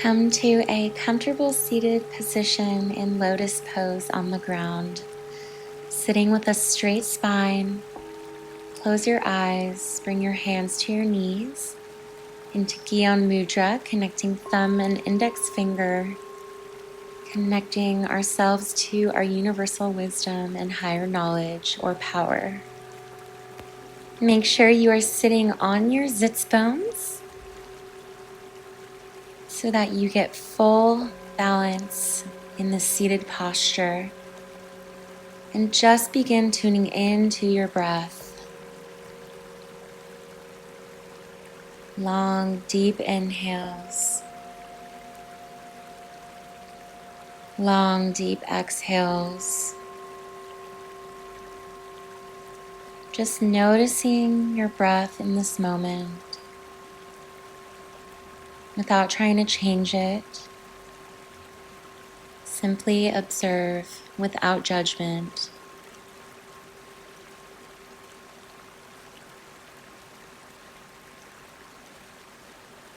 Come to a comfortable seated position in lotus pose on the ground, sitting with a straight spine. Close your eyes, bring your hands to your knees into Gyan Mudra, connecting thumb and index finger, connecting ourselves to our universal wisdom and higher knowledge or power. Make sure you are sitting on your sitz bones so that you get full balance in the seated posture. And just begin tuning into your breath. Long, deep inhales. Long, deep exhales. Just noticing your breath in this moment without trying to change it. Simply observe without judgment.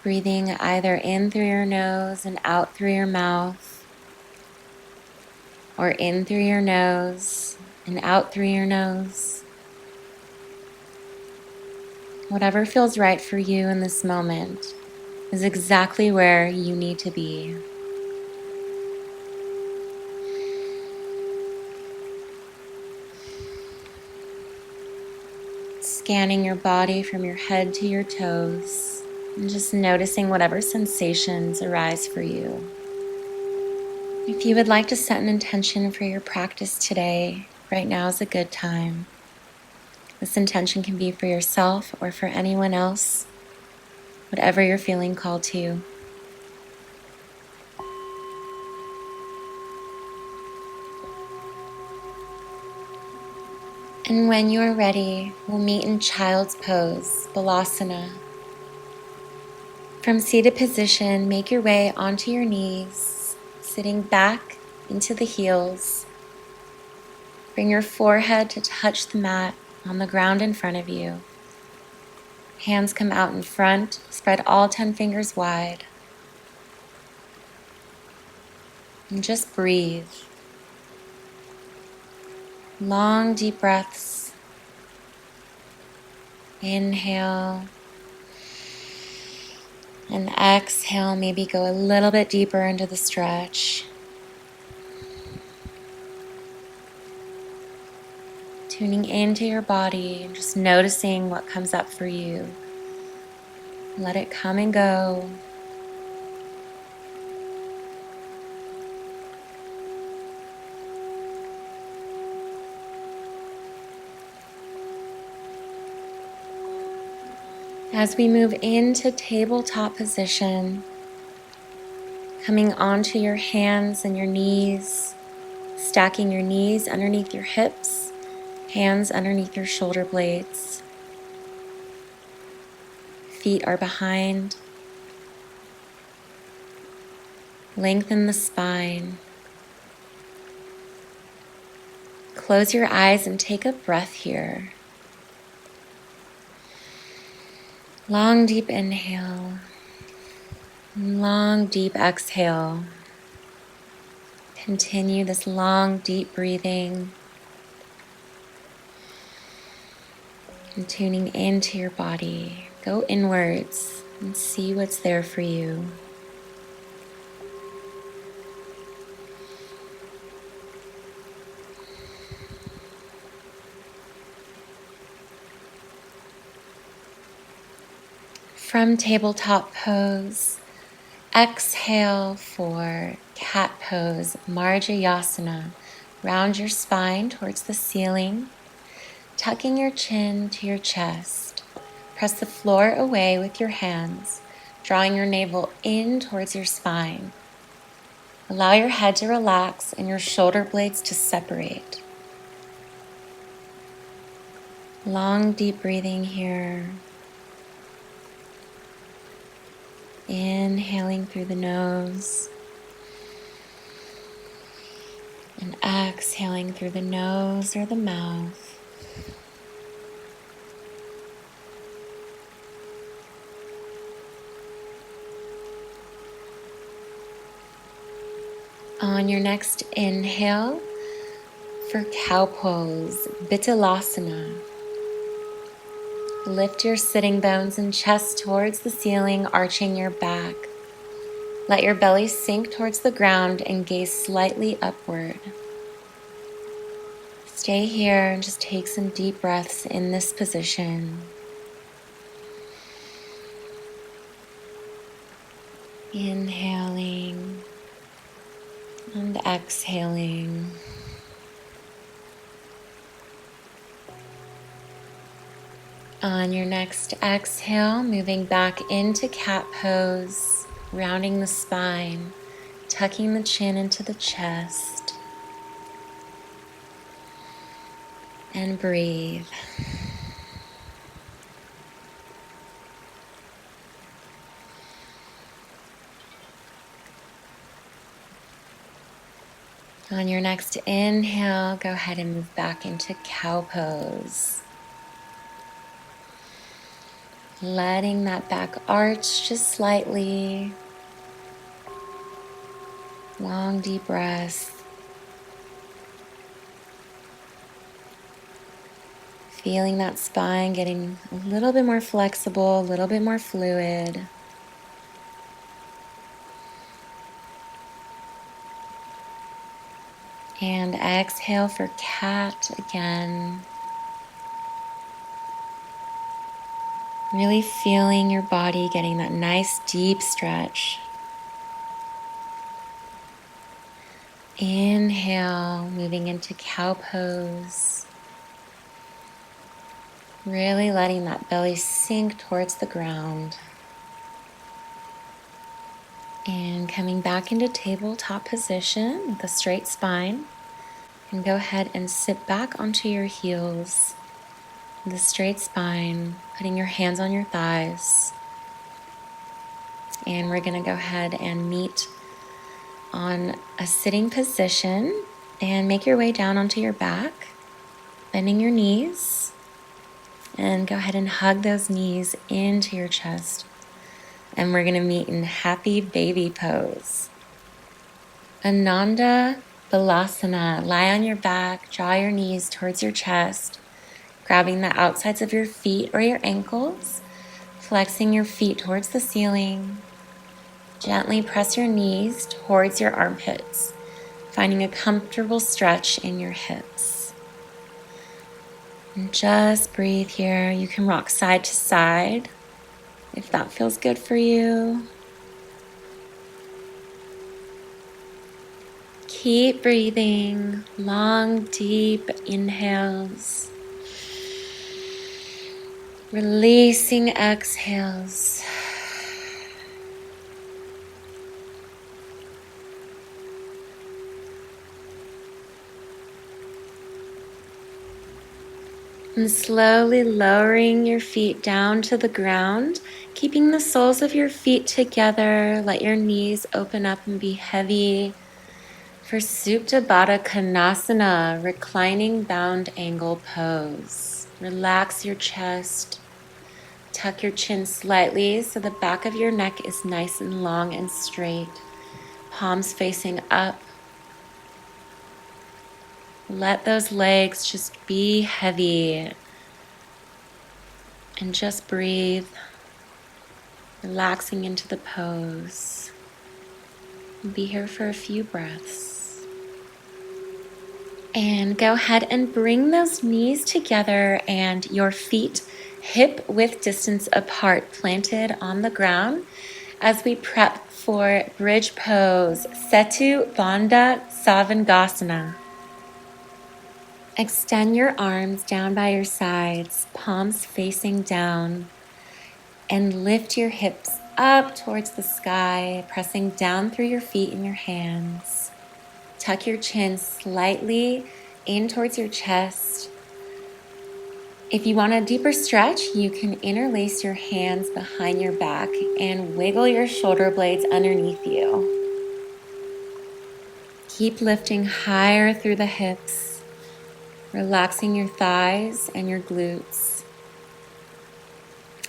Breathing either in through your nose and out through your mouth, or in through your nose and out through your nose. Whatever feels right for you in this moment is exactly where you need to be. Scanning your body from your head to your toes and just noticing whatever sensations arise for you. If you would like to set an intention for your practice today, right now is a good time. This intention can be for yourself or for anyone else, whatever you're feeling called to. And when you are ready, we'll meet in child's pose, balasana. From seated position, make your way onto your knees, sitting back into the heels. Bring your forehead to touch the mat on the ground in front of you. Hands come out in front, spread all 10 fingers wide. And just breathe. Long, deep breaths. Inhale. And exhale, maybe go a little bit deeper into the stretch. Tuning into your body and just noticing what comes up for you. Let it come and go. As we move into tabletop position, coming onto your hands and your knees, stacking your knees underneath your hips, hands underneath your shoulder blades. Feet are behind. Lengthen the spine. Close your eyes and take a breath here. Long, deep inhale. Long, deep exhale. Continue this long, deep breathing. And tuning into your body. Go inwards and see what's there for you. From tabletop pose, exhale for cat pose, Marjayasana. Round your spine towards the ceiling, tucking your chin to your chest. Press the floor away with your hands, drawing your navel in towards your spine. Allow your head to relax and your shoulder blades to separate. Long, deep breathing here. Inhaling through the nose and exhaling through the nose or the mouth. On your next inhale, for cow pose, Vitalasana, lift your sitting bones and chest towards the ceiling, arching your back. Let your belly sink towards the ground and gaze slightly upward. Stay here and just take some deep breaths in this position. Inhaling and exhaling. On your next exhale, moving back into cat pose, rounding the spine, tucking the chin into the chest, and breathe. On your next inhale, go ahead and move back into cow pose. Letting that back arch just slightly. Long, deep breaths. Feeling that spine getting a little bit more flexible, a little bit more fluid. And exhale for cat again. Really feeling your body getting that nice deep stretch. Inhale, moving into cow pose. Really letting that belly sink towards the ground. And coming back into tabletop position with a straight spine. And go ahead and sit back onto your heels. With a straight spine, putting your hands on your thighs. And we're going to go ahead and meet on a sitting position. And make your way down onto your back, bending your knees. And go ahead and hug those knees into your chest. And we're going to meet in happy baby pose. Ananda Balasana. Lie on your back, draw your knees towards your chest, grabbing the outsides of your feet or your ankles, flexing your feet towards the ceiling. Gently press your knees towards your armpits, finding a comfortable stretch in your hips. And just breathe here. You can rock side to side if that feels good for you. Keep breathing, long, deep inhales. Releasing exhales. And slowly lowering your feet down to the ground, keeping the soles of your feet together. Let your knees open up and be heavy. For Supta Baddha Konasana, reclining bound angle pose. Relax your chest. Tuck your chin slightly so the back of your neck is nice and long and straight. Palms facing up. Let those legs just be heavy. And just breathe. Relaxing into the pose. Be here for a few breaths. And go ahead and bring those knees together and your feet hip width distance apart, planted on the ground as we prep for bridge pose, Setu Bandha Savangasana. Extend your arms down by your sides, palms facing down, and lift your hips up towards the sky, pressing down through your feet and your hands. Tuck your chin slightly in towards your chest. If you want a deeper stretch, you can interlace your hands behind your back and wiggle your shoulder blades underneath you. Keep lifting higher through the hips, relaxing your thighs and your glutes.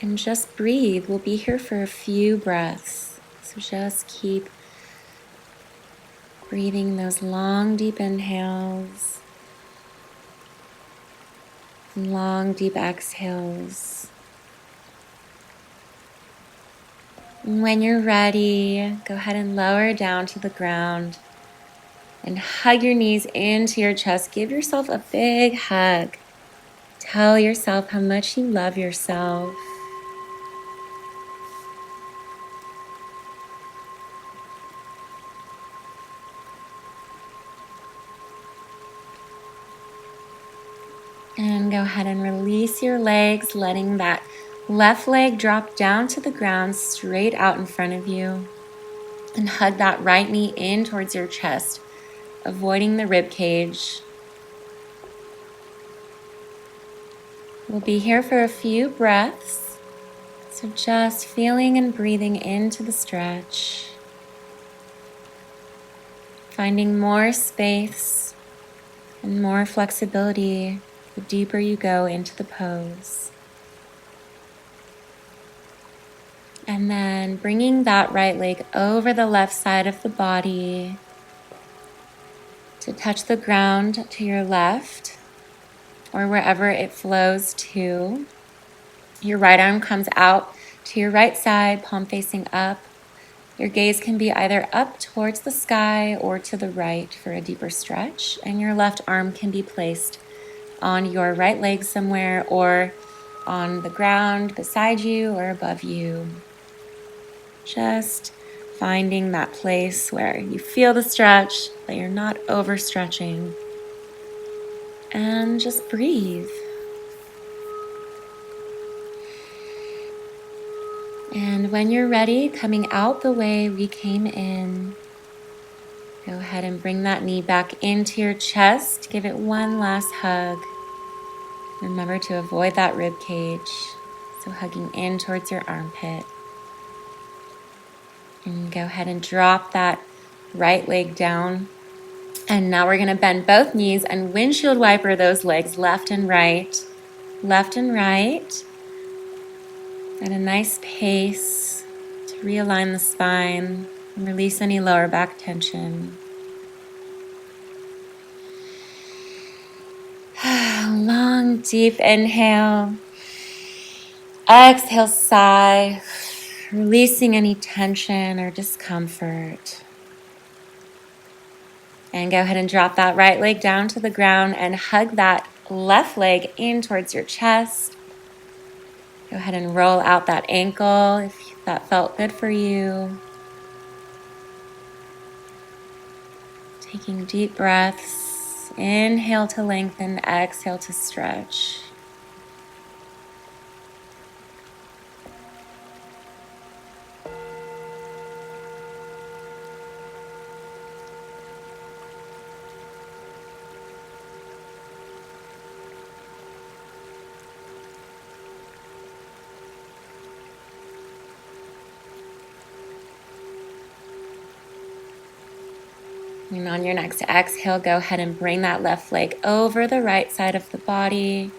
And just breathe. We'll be here for a few breaths. So just keep Breathing those long, deep inhales, and long, deep exhales. And when you're ready, go ahead and lower down to the ground and hug your knees into your chest. Give yourself a big hug. Tell yourself how much you love yourself. And go ahead and release your legs, letting that left leg drop down to the ground, straight out in front of you. And hug that right knee in towards your chest, avoiding the rib cage. We'll be here for a few breaths. So just feeling and breathing into the stretch. Finding more space and more flexibility the deeper you go into the pose. And then bringing that right leg over the left side of the body to touch the ground to your left or wherever it flows to. Your right arm comes out to your right side, palm facing up. Your gaze can be either up towards the sky or to the right for a deeper stretch. And your left arm can be placed on your right leg somewhere or on the ground beside you or above you. Just finding that place where you feel the stretch, but you're not overstretching. And just breathe. And when you're ready, coming out the way we came in, go ahead and bring that knee back into your chest. Give it one last hug. Remember to avoid that rib cage. So hugging in towards your armpit. And go ahead and drop that right leg down. And now we're going to bend both knees and windshield wiper those legs left and right. Left and right. At a nice pace to realign the spine and release any lower back tension. Long, deep inhale. Exhale, sigh, releasing any tension or discomfort. And go ahead and drop that right leg down to the ground and hug that left leg in towards your chest. Go ahead and roll out that ankle if that felt good for you. Taking deep breaths. Inhale to lengthen, exhale to stretch. And on your next exhale, go ahead and bring that left leg over the right side of the body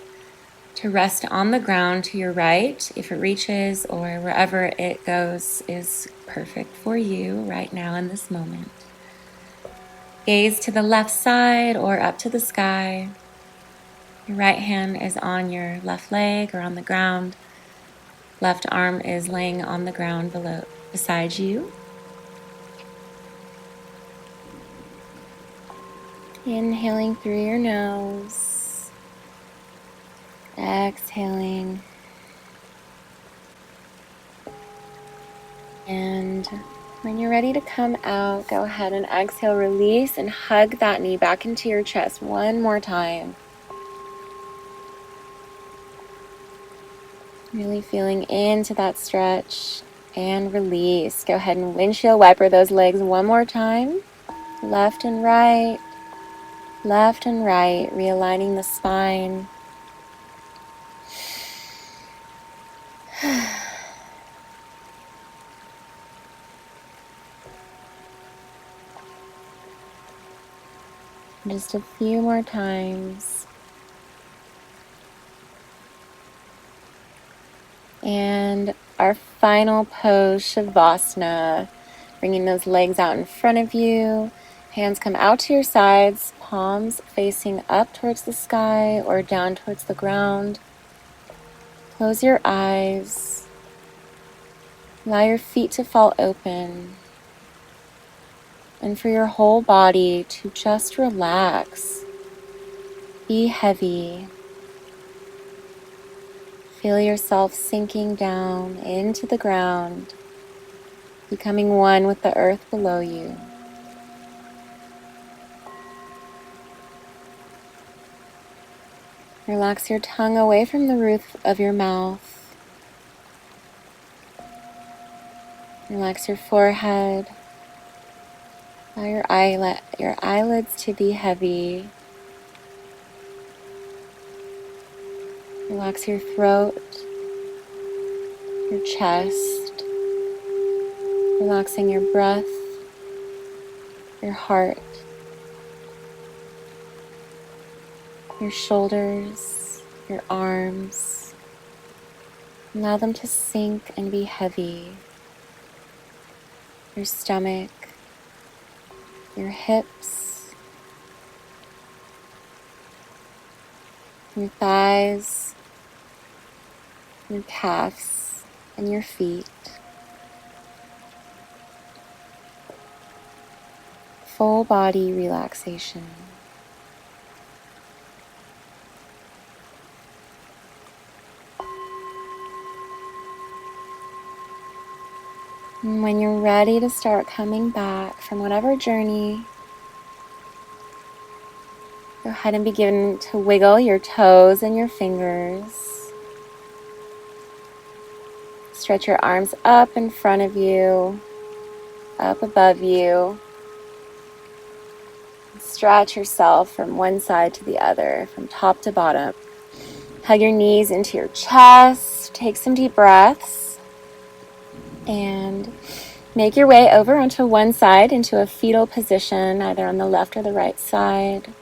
to rest on the ground to your right. If it reaches or wherever it goes is perfect for you right now in this moment. Gaze to the left side or up to the sky. Your right hand is on your left leg or on the ground. Left arm is laying on the ground beside you. Inhaling through your nose. Exhaling. And when you're ready to come out, go ahead and exhale, release, and hug that knee back into your chest one more time. Really feeling into that stretch and release. Go ahead and windshield wiper those legs one more time. Left and right, realigning the spine. Just a few more times. And our final pose, Shavasana, bringing those legs out in front of you. Hands come out to your sides, palms facing up towards the sky or down towards the ground. Close your eyes. Allow your feet to fall open. And for your whole body to just relax. Be heavy. Feel yourself sinking down into the ground, becoming one with the earth below you. Relax your tongue away from the roof of your mouth. Relax your forehead. Allow your eyelids to be heavy. Relax your throat, your chest, relaxing your breath, your heart, your shoulders, your arms. Allow them to sink and be heavy. Your stomach, your hips, your thighs, your calves, and your feet. Full body relaxation. And when you're ready to start coming back from whatever journey, go ahead and begin to wiggle your toes and your fingers. Stretch your arms up in front of you, up above you. Stretch yourself from one side to the other, from top to bottom. Hug your knees into your chest. Take some deep breaths. And make your way over onto one side into a fetal position, either on the left or the right side.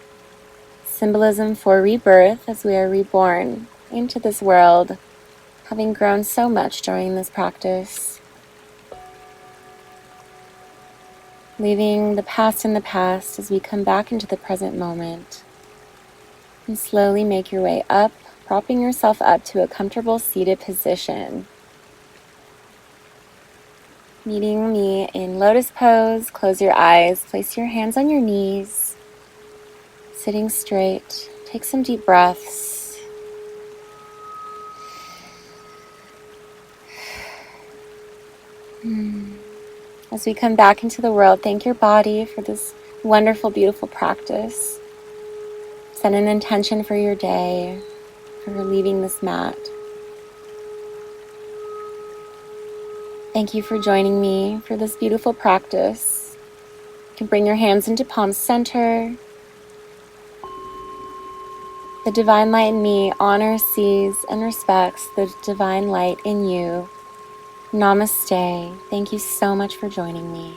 Symbolism for rebirth as we are reborn into this world, having grown so much during this practice. Leaving the past in the past as we come back into the present moment. And slowly make your way up, propping yourself up to a comfortable seated position. Meeting me in lotus pose, close your eyes, place your hands on your knees, sitting straight. Take some deep breaths. As we come back into the world, thank your body for this wonderful, beautiful practice. Set an intention for your day, for leaving this mat. Thank you for joining me for this beautiful practice. You can bring your hands into palm center. The divine light in me honors, sees, and respects the divine light in you. Namaste. Thank you so much for joining me.